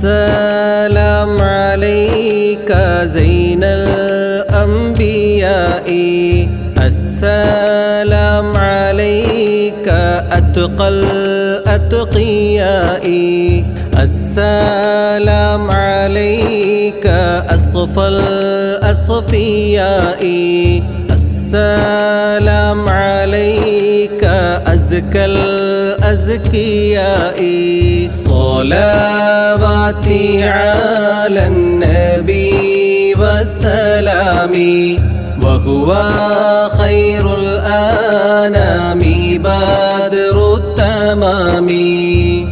السلام عليك زين الأنبياء السلام عليك أتقى الأتقياء السلام عليك أصفى الأصفياء السلام عليك أزكى الأزكياء صلواتي على النبي والسلام وهو خير الأنام بدر التمام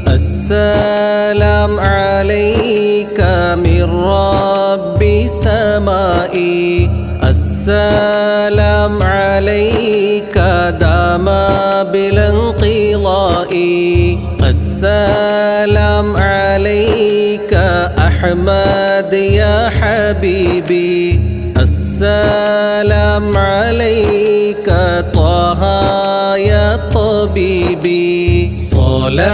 السلام عليك من رب سمائي السلام عليك دام بلا انقضاء السلام عليك أحمد يا حبيبي السلام عليك طه يا طبيبي صلواتي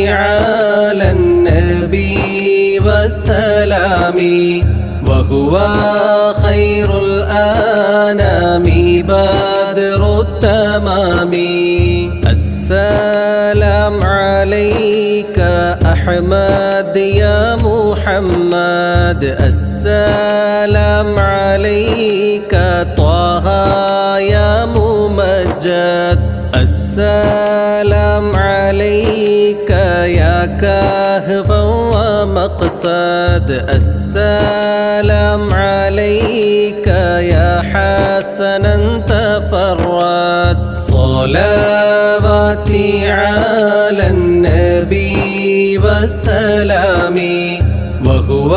على النبي والسلام وهو خير الأنام بدر التمام السلام عليك أحمد يا محمد السلام عليك طه يا ممجد السلام عليك يا كهفا ومقصد السلام عليك يا حسنا تفرد صلواتي على النبي والسلام وهو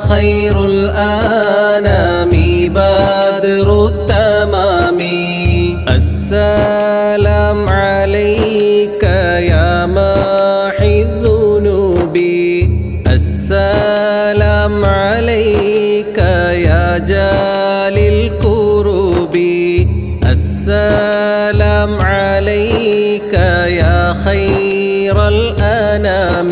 خير الأنام بدر التمام السلام عليك يا ماحي الذنوب السلام عليك يا جالي الكروب السلام عليك يا خير الأنام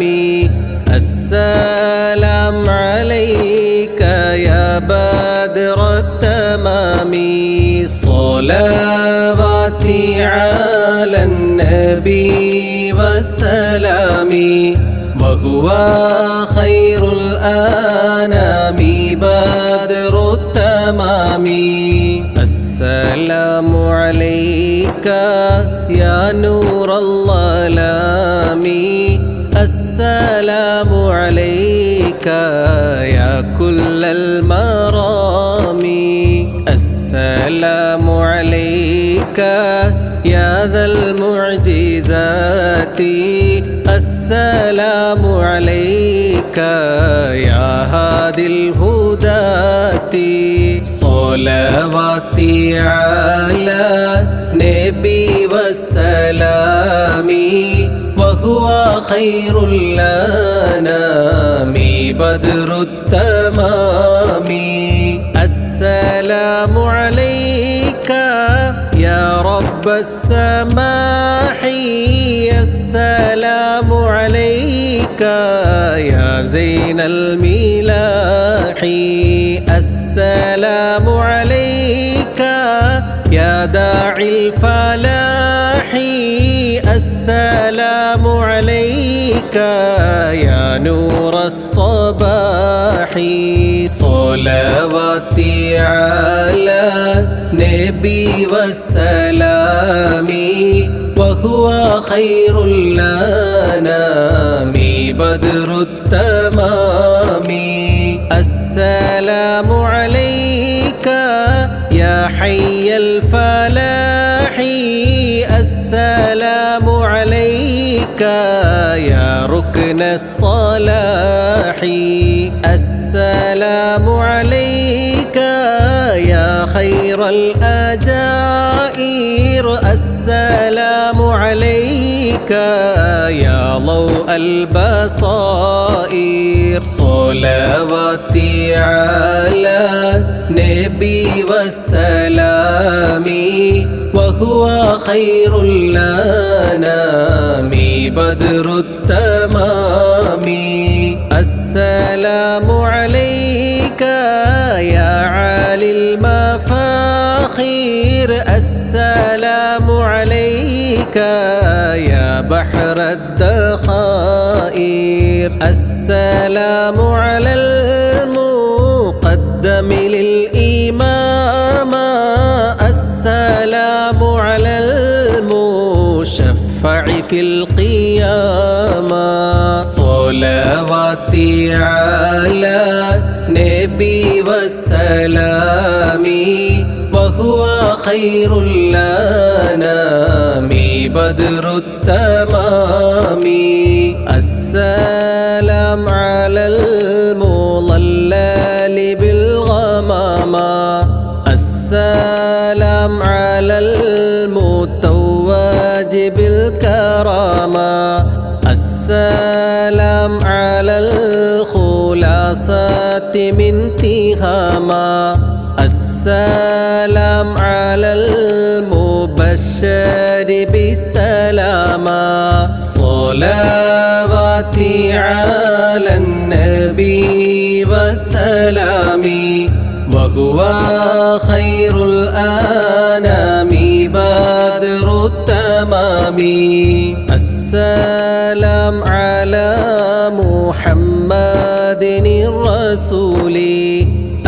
السلام عليك يا بدر التمام صلواتي على النبي والسلام وهو خير الأنام بدر التمام السلام عليك يا نور الظلام السلام عليك يا كل المرام السلام عليك يا ذا المعجزات السلام عليك يا هادي الهداة صلواتي على نبي والسلام وهو خير الأنام بدر التمام السلام عليك يا رب السماح السلام عليك يا زين الملاح السلام عليك يا داعي الفلاح السلام عليك يا نور الصباح صلواتي على نبي والسلام وهو خير الأنام بدر التمام السلام عليك يا حي الفلاح السلام عليك يا ركن الصلاح السلام عليك يا خير الأجائر السلام عليك يا ضوء البصائر صلواتي على نبي والسلام وهو خير الأنام بدر التمام السلام عليك يا عالي المفاخير السلام عليك يا بحر الدخائر السلام على المقدم للإمام السلام على المشفع في القيامة صلواتي على نبي والسلام وهو خير الأنام بدر التمام السلام على المضلل بالغمامة السلام على المتوج بالكرامة السلام على الخلاصة من تهامة السلام على المبشر بالسلامة صلواتي على النبي والسلام وهو خير الأنام بدر التمام السلام على محمد الرسول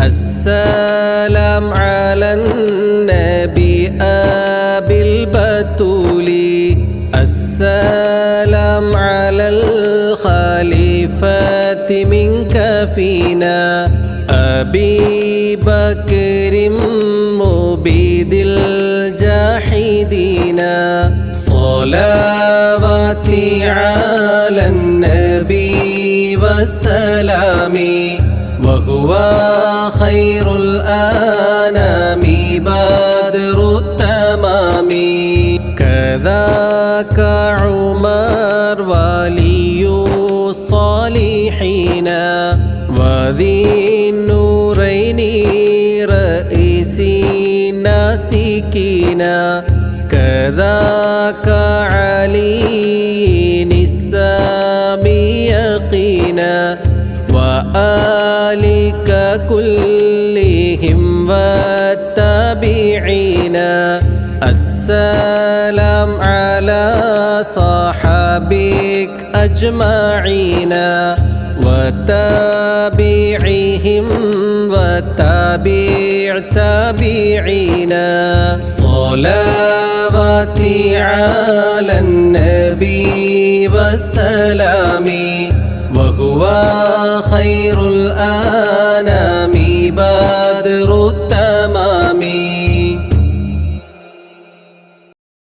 السلام على النبي أبي البتول السلام على الخليفة منك فينا أبي بكر مبيد الجاحدين صلواتي على النبي والسلام وهو خير الأنام بدر التمام كذاك عمر ولي الصالحين وذي النورين رئيس الناسكين كذاك علي السامي يقينا وآلك كلهم والتابعين السلام على صحابك أجمعين وتابعيهم وتابع تابعين صلواتي على النبي والسلام وهو خير الأنام بدر